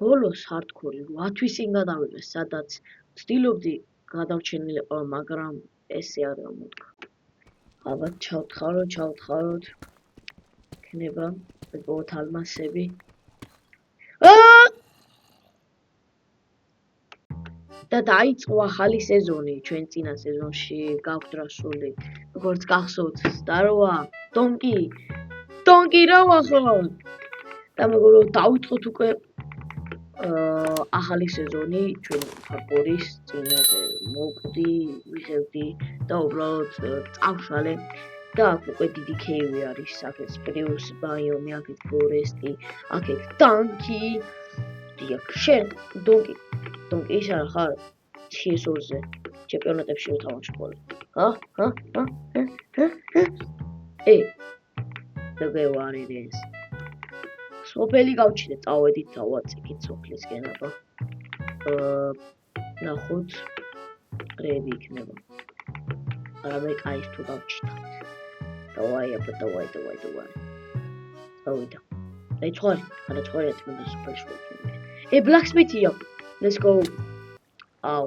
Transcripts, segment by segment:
ბოლოს hardcore 8 თვის წინ გადავიღე, სადაც ვცდილობდი გადავჩენილიყო, მაგრამ ესე არ გამოდგა. ალბათ ჩავთხაროთ. იქნება ვიპოვოთ ალმასები. და დაიწყო ახალი სეზონი, ჩვენ წინა სეზონში გაქვთ რასული. როგორც გახსოვთ, Staroa, Donkey რა ვახარ? და მეგობრებო, დავიწყოთ უკვე ახალი სეზონი ჩვენ hardcore-ის წინაზე მოვკვდი, ვიღებდი და უბრალოდ წავშალე და აქ უკვე დიდი кейვი არის, აქეთ Spruce biome, აქეთ Forest-ი, აქეთ Donkey. დიახ, შენ Donkey ის არა ხარ TSO-ზე ჩემპიონატებში ვთამაშობ ხოლმე. დაგევარირეს. სოფელი გავჩინე, წავედით დავაწიკით სოფლისკენ აბა. ნახოთ რები იქნება. არამე კაის თუ დავჩიტავთ. დავაი. დავიდა. აი ცხვარი, არა ცხვარი ეთმოდა სოფელში ვიქნები. Blacksmith-ია. Let's go. აუ.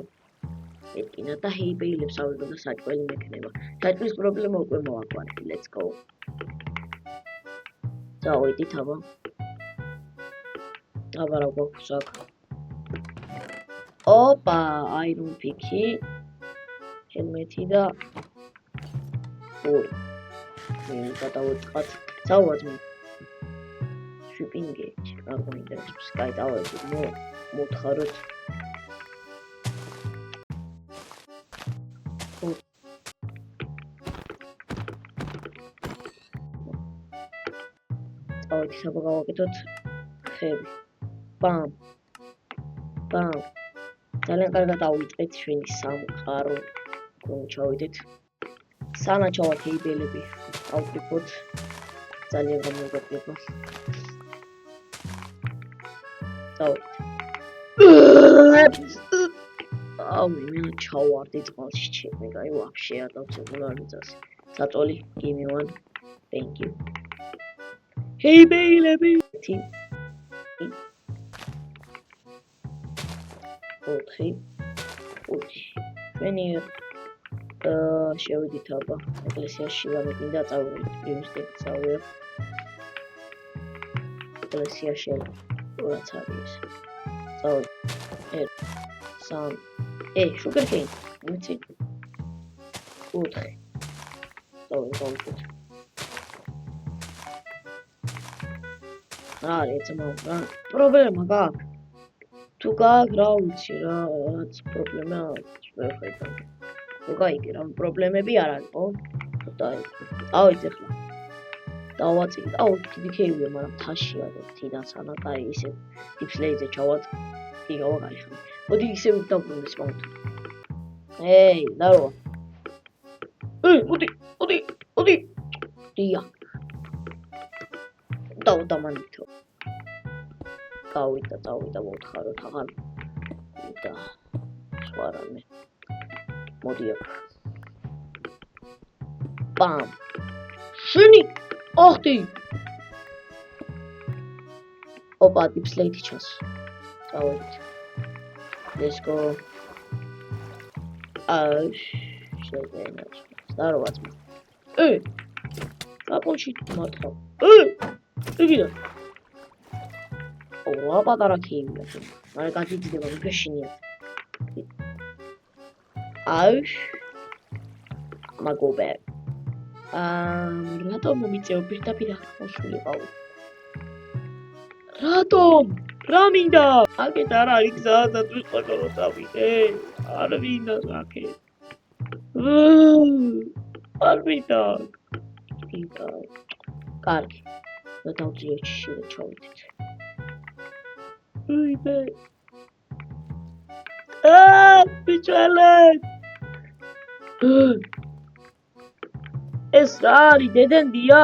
ეტკინა და ჰეიბეილებს ავიღო და საჭველი მექნება. საჭვლის პრობლემა უკვე მოვაკვანე. Let's go. წავედით აბა. აბა რა გვაქვს აქ? ოპა, iron pick-ი. ჰელმეტი და ორი. მე გადავეწყათ. წავაძმე. Shipping-ი. არ გვინდებს. კაი, წავედით. მოთხაროთ. წავედით, აბა გავაკეთოთ ხები. Bam. ძალიან კარგად ავიწყეთ ჩვენი სამყარო. ჩავიდეთ. სანაჩავად ჰეიბელები ავკრიფოთ. ძალიან გამოგვეპება. წავიდეთ. აუ, მე ჩავარდი წყალში ჩემი, აი ვაფშე არ დავწევ არ მიწას. საწოლი, give me one. Thank you. ჰეიბელები. 4. ჩვენი შევიდით აბა ეკლესიაში გამიგინდა წავიდეთ პრიმისტები წავიდეთ ეკლესიაში რაც არის წავიდეთ 3 sugarcane ვიცი 4 წავიდეთ არის ძმა პრობლემა გაქვს თუ გაქვს რა ვიცი რაც პრობლემა ვერ ხედავ გაიგე რა პრობლემები არ არის ხო დავით ახლა დავაწიკეთ დიდი кейვია მაგრამ თაშია და თიდან სანაკაი ისე დიფლეიზე ჩავაწ იგავა გაიხდი მოდი ისე დავბრუნდე სპაუნთ დარო მოდი დია დავდამანითო დავიდა მოთხაროთ აღარ და სხვა რამე მოდი აქ ბამ შენი ოხტი ოპა დიფლეიტი ჩას დავით let's go შეგენა სტაროაც აპონში მართლა იგიდა ო პატარა ქიმია მაგრამ გაძიდება მიგეშინია მაგობე რატომ მომიწევ პირდაპირ ახლა რატომ რა მინდა აქეთ არ არის გზა დათვის პაკალო დავიდე არ მინდა აქეთ არ მინდა კარგი და დავწიოჩი შიდა ჩავიდეთ ვიდე ბიჭალეთ ეს რა არის დედენდია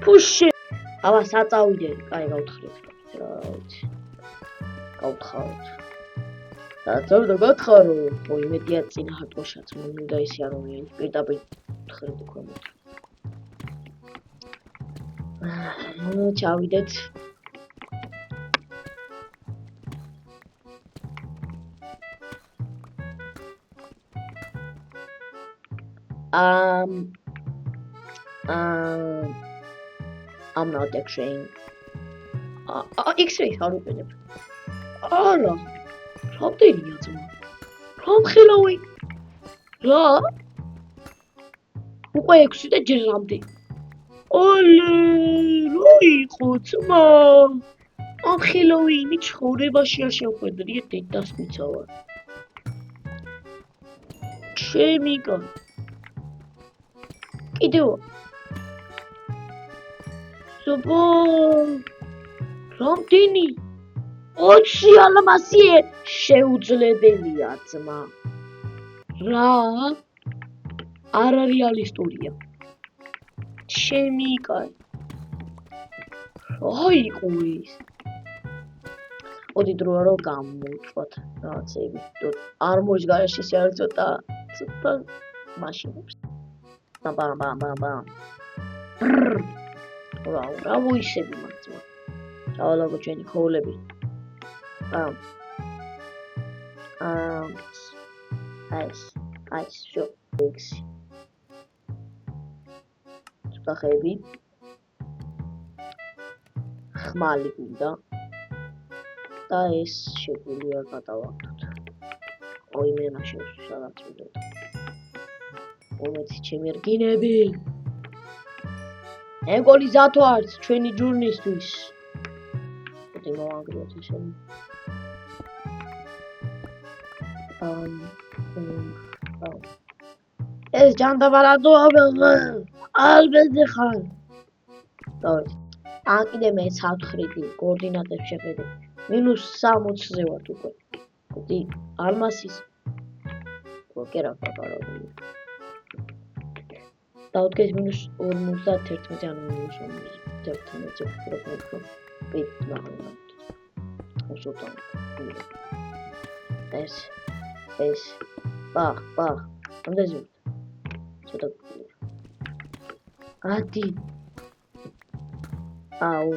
ფუში აბა საწავიდე კაი გავთხარეთ რა ვიცი გავთხაროთ საწავიდე გავთხარო ხო იმედია წინა ჰარტოშაც მინდა ისე არ მომიელი პირდაპირ ვთხარით ხოლმე ჩავიდეთ I'm not actually. X-ray არ ვიყენებ. არა. რამდენია ძმა? რამხელავი? რა? უკვე 6 და ჯერ რამდენი? ოლე, რა იყო ძმა? ამ ხელოვინი ცხოვრებაში არ შევხედრია დედას მიცავა. ჩემი კაცი. კიდევ. ზობო. რამდენი? 20 ალმასი შეუძლებელია ძმა. რა? არარეალისტურია. ჩემი კაცი. რა იყო ეს? ოდი დრო რო გამოვწვათ რაღაცები. არ მოჟგარეში შეარწოთა ცოტა მაშინებს. ბამ. რა ვოისები მაგძმა. დავალაგო ჩვენი ქოვლები. Ice, sure. Წახები. ხმალი გვინდა. და ეს შეგვიძლია გადავაგდოთ. ой, მე ნაშევს სადაც ვიდოთ. მომეცი ჩემი რგინები. ეკოლიზატორს ჩვენი ჯურნისთვის. მოდი მოვანგრიოთ ესენი. ეს ჯანდაბარადოა ალბეთ ხარ. დავით. ან კიდე მე 9 კოორდინატებს შეხედე. -60-ზე ვარ უკვე. მოდი ალმასის. კერა პაპაროვი. დავდგეს -51 ანუ -11 პროგრამო. ვით მაგალითად. უშუალოდ. ეს ბახ. ამდენზე. ცოტა. ადი. აუ.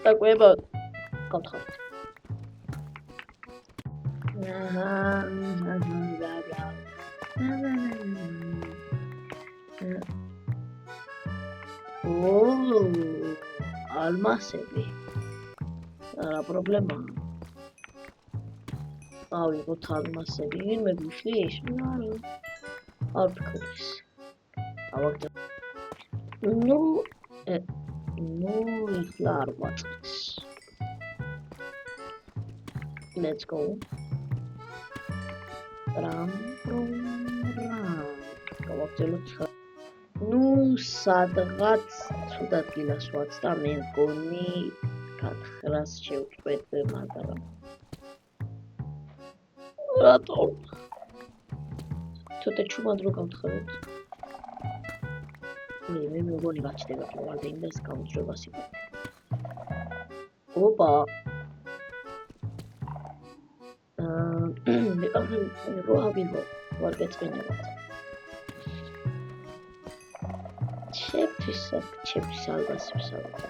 დაგვება გავთხარით. ალმასები. არა პრობლემა. ავიღოთ ალმასები, ვინმე გვიშლის? არა. არ ვქნის. ავაგდე. ნუ ეხლა არ ვაწყდეს. Let's go. Ram. გავაგრძელოთ. ნუ სადღაც ცუდად გილასვაც და მე მგონი 900-ს შევწყვეტ, მაგრამ რატომ? ცოტა ჩუმად რო გავთხაროთ. მე მგონი გაჩნდება ყველგან და ეს გამოძრებას იყო. ოპა. რო ავიღო, ვარ გეწმენებათ. ჩემთვის ალბასებს ავიღო.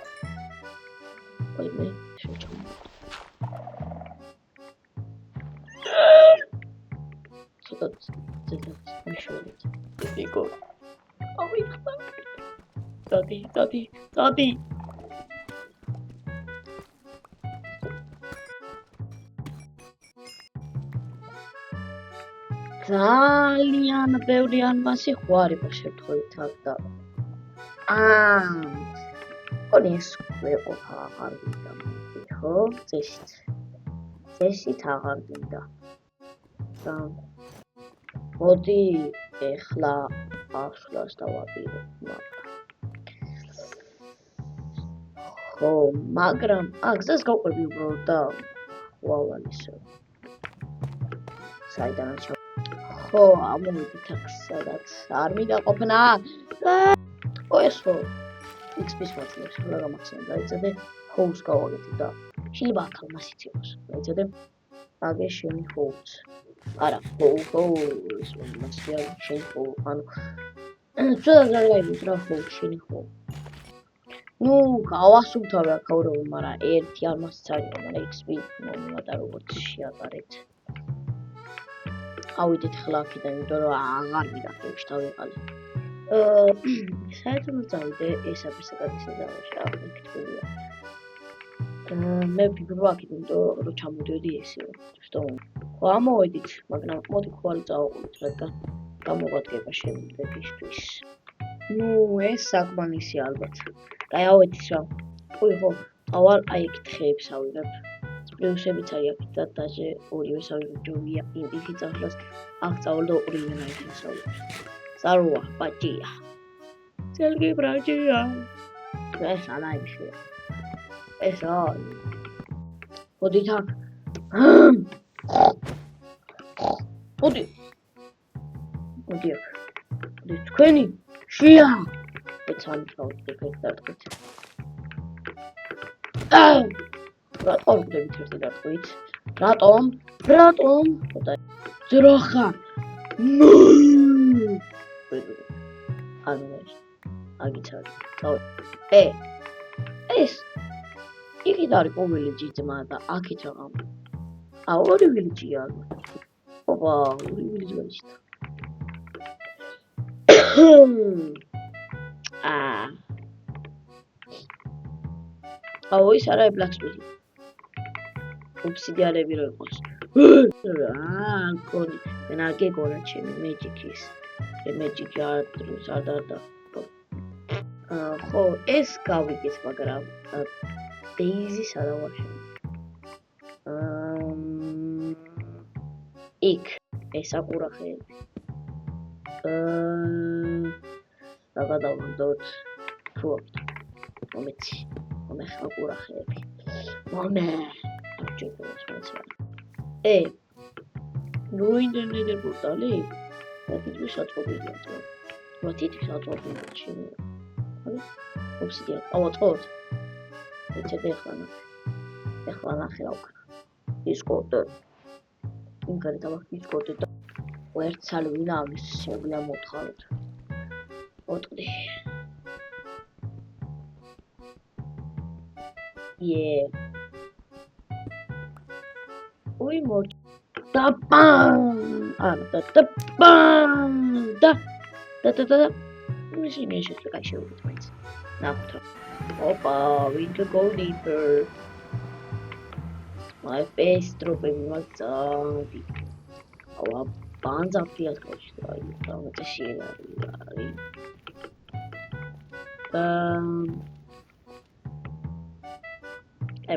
ой, მე შევჭამ. ცოტა მიშვიდეთ. იქო. ავიღო. დადი. ძალიან ბევრი ალმასი ხوار იყო შემთხვევით აქ და ეს ვეყოფა აღარ გინდა ხო? წესით აღარ გინდა. მოდი ეხლა აღსვლას დავაპირებ, მაგრამ გზას გავყვები უბრალოდ და ვალალისო. საიდანაც ამოვიდით აქ სადაც არ მინდა ყოფნა. ეს ხო XP-ს მართლებს რა გამახსენდა, დაიწადე ჰოუს გავაკეთე და შეიძლება აქ ალმასიც იყოს. დაიწადე აგე შენი ჰოუს. არა, ჰოუს მასია შენი ჰოუს. ანუ ცოტა ზარგაიბით რა ჰოუს შენი ჰოუს. ნუ გავასუფთავე აქაურები, მაგრამ ერთი არ მასწავლა, მაგრამ XP მომატა როგორც შეატარეთ. ავიდეთ ხლა აქედან, იმიტომ რომ აღარ მიდახევში თავიყალე. საერთოდ წავიდე ეს აპისაკადის ზავაში, აკეთებია. მე ვფიქრობ აქეთ, იმიტომ რომ ჩამოდიოდი ესეო. ვთქვი, ხო ამოვედით, მაგრამ მოდი ხვალ წავაყოთ, რადგან გამოგვადგება შემდეგისთვის. ნუ ეს საკმარისი ალბათ. აი ავედით რა. ხუი ხო, ავალ აი იქით ხეებს ავიღებ. პლუსებიც აი აქეთ და დაჟე ორივე ავიღებ ჯობია. იქით წავლას აქ წავალ და ორივე ნაიქს ავიღებ. Sarua, patia. Selgi pratia. ეს ანაიმშია. ეს აი. მოდი თან. მოდი. მოდი აქ. მოდი თქვენი შია. ეცან თავით დარტყით. რატომ ვდებით ერთი დარტყით? რატომ? ძროხა. აგიცავ. ეს იქით არის პოვილიჯი ძმა და აქეთ რაღაც. ორი ვილიჯია ალბათ. ოპა, ორი ვილიჯი გაჩნდა. ის არა ბლაქსმითი. ოფსიდიანები რო იყოს. კოდი, მე არ გეგონა ჩემი მეჯიკის. მეჯიკი არ და ხო, ეს გავიგეთ, მაგრამ დეიზი სადა ვარ. იქ ეს აყურახეები. რა გადავდოთ? თუ მომეცი. მომე აყურახეები. მომე. ნუ ინტერნეტი პორტალი? Titlu საწყობილია. რა თითქოს საწყობილია შეიძლება. ოფსიდიან. ავაწყოთ. ეცეთ ეხლა ნახე რა ვქნა. დისკორდ. ინკარი დავახ დისკორდ და ერთ სალვინა ამის შეგვიძლია მოთხაროთ. ოტყდი. ოი მორ და პამ და მაშინ ეს კაი შევიდეთ მაინც. ნახოთ. ოპა, we can go deeper. My face დროპები მაგწავდი. ავა ბანძა ფიასკოში და ამაზე შეერარი.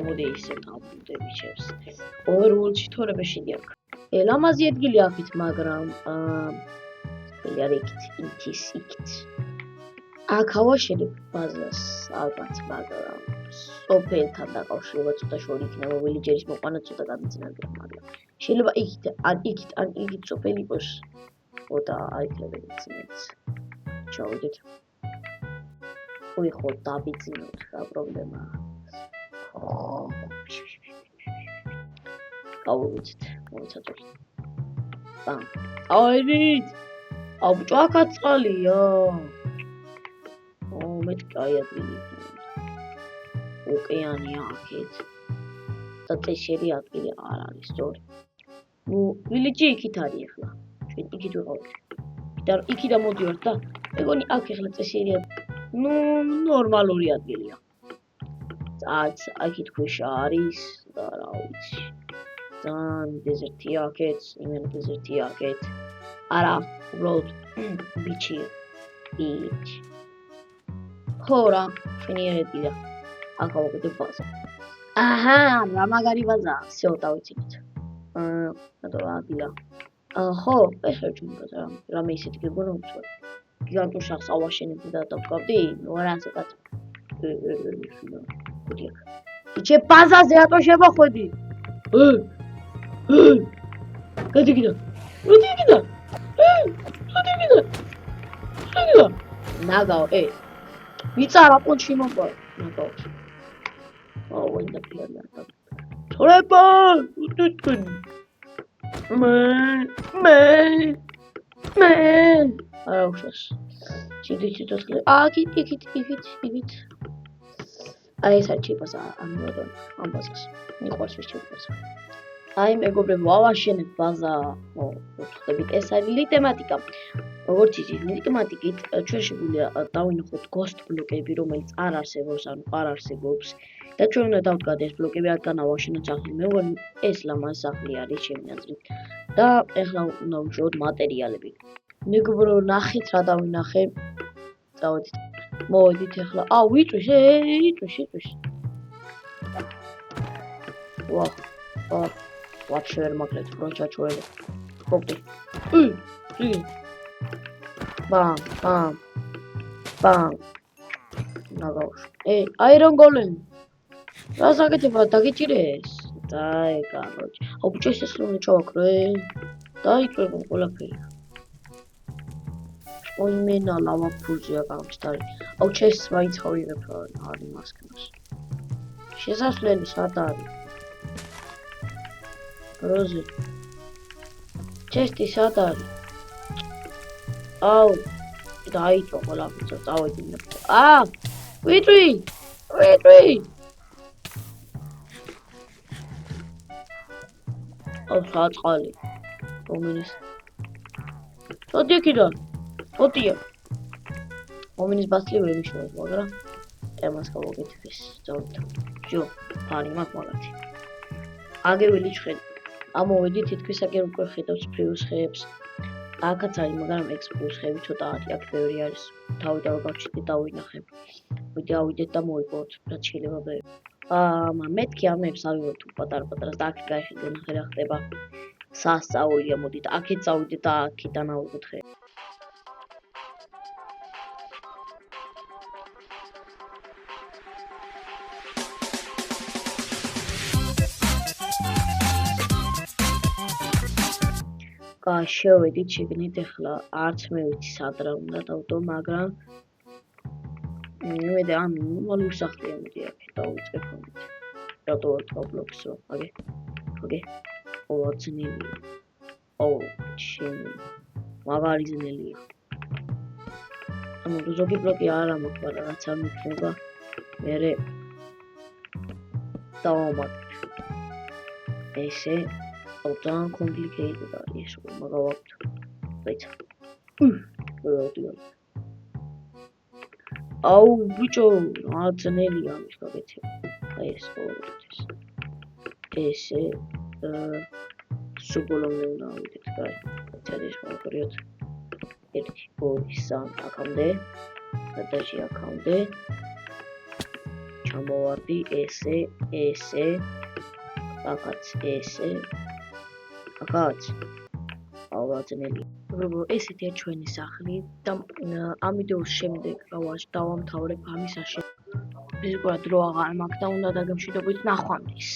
მოდი ისე დავდები ჩემს. overworld-ში თორემე შედიაქ. ლამაზი ადგილი აქეთ, მაგრამ არ იქით, იქით. აქ ავაშენებ ბაზას, ალბათ, მაგრამ სოფელთან დაკავშირება ცოტა შორი იქნება, ვილიჯერის მოყვანა ცოტა გადმწინებულია, მაგრამ შეიძლება იქით სოფელი იყოს. და აიქნება იცინეთ. ჩავიდეთ. ოი ხო, დაბიძინოთ, რა პრობლემაა. გავუვიცით, მოვიცადოთ. ბამ. ავიდით. ჭვაქა წყალია. მეთ კაი ადგილი. ოკეანია აქეთ. და წესიერი ადგილი არ არის, სწორი. ნუ, ვილიჯი იქით არის ახლა. ჩვენ იქით ვიყავით. და იქიდან მოდივართ და მეგონი აქ ახლა წესიერი ნუ, ნორმალური ადგილია. აქეთ ქვეშა არის და რა ვიცი. ძალიან დეზერტია აქეთ, იმენა დეზერტია აქეთ. არა, უბრალოდ ბიჩი. ხო რა, ფინიერებია. აქ ავაკეთებ ბაზა. აჰა, რა მაგარი ბაზაა, всё დავიცინეთ. რა ადგილია. ხო, ეს რჩუნდა რამე ისეთი გეგონა უცბად. გიგანტურ შახს ავაშენებდი და დავკავდი, ნუ არა ასე კაცო. გუდიაკ. იჩე ბაზაზე რატო შემოხვედი? გადიგიდა. ნაგაო, ვიწარა პონჩი მოყვა. ნაგაო. ვინდა პლანა. თორება, უტუტკენ. მე. არა უშავს. იქით. აი ეს არის ჩიპაზა, ანუ ამ ბაზას. მიყვარს ეს ჩიპაზა. აი მეგობრებო, ავაშენებ ბაზა. ხდებით, ეს არის ლიტემატიკა. როგორც იცით, ლიტემატიკით ჩვენ შეგვიძლია დავინახოთ ghost ბლოკები, რომელიც არ არსებობს, ანუ არ არსებობს. და ჩვენ უნდა დავდგათ ეს ბლოკები, რადგან ავაშენოთ სახლი. მე მგონი ეს ლამაზი სახლი არის ჩემი აზრით. და ეხლა უნდა ვუშვოთ მატერიალები. მეგობრებო, ნახეთ რა დავინახე. წავედით. მოვედით ეხლა. ვიწვის, იწვის. ვაჰ. Вообще ვერ მაგლეთ რო ჩაჩვენე. ხოპტი. Bam. ნაგავს. Iron Golem. რა საკეთება დაგიჭირეს? დაი, კაროჩ. ბიჭო ეს რომ ჩავაქრე. დაიწვევო ყველაფერი. იმენა ლავა ფულზეა გამჭდარი. ჩეს მაინც ხავიღებ არის მასკნას. შესასვლელი სად არის? როზი. ჩესტი სად არის? დაიწვა ყველაფერს წავედინებ. ვიწვი. საწყალი. ომინის. წოდი კიდე. ოტია. ომინის ბასლი ვერ მიშოვებს, მაგრამ ემას გავაკეთებს. წავით. ჯო, ფარი მაქვს მაგათი. აგევილი ჭხედი. ამოვედი თითქმის აგერ უკვე ხედავს ფლიუს ხეებს. აქაც არის, მაგრამ ექს ფლიუს ხეები ცოტა არის, აქ ბევრი არის. თავიდან გავჩიტე დავინახე. ავიდეთ და მოვიპოვოთ, რაც შეიძლება ბევრი. მეთქი ამებს ავიღოთ პატარ-პატარას და აქ გაიხედე ნახე რა ხდება. სასწაულია, მოდით აქეთ წავიდეთ და აქედან ავიღოთ ხე. შევედით შეგნით ეხლა არც მე ვიცი სად რა უნდა დავდო, მაგრამ იმედი ანუ ნორმალური სახლია მოდი აქ დავიწყებ ამით. რატო ვარ ბლოკსო? აგე. ძნელია. ჩემი. მაგარი ძნელია. ანუ ზოგი ბლოკი არა მაქვს, მაგრამ რაც არ მიქნება, მერე დავამატებ. ესე ძალიან complicated არის ეს მაგავთ. დაიცა. ბიჭო, ძნელია ამის გაკეთება. აი ეს ყოველთვის. ესე სუბოლომდე უნდა ავიდეთ, კაი. ეს მოვაკრიოთ. 1 2 3 აქამდე. გადაში აქამდე. ჩამოვარდი ესე. აქაც ესე. აქაც ავაძნელი. ესეთია ჩვენი სახლი და ამ ვიდეოს შემდეგ დავამთავრებ ამის აშენება. ფიზიკურად დრო აღარ მაქვს და უნდა დაგემშვიდობოთ ნახვამდის.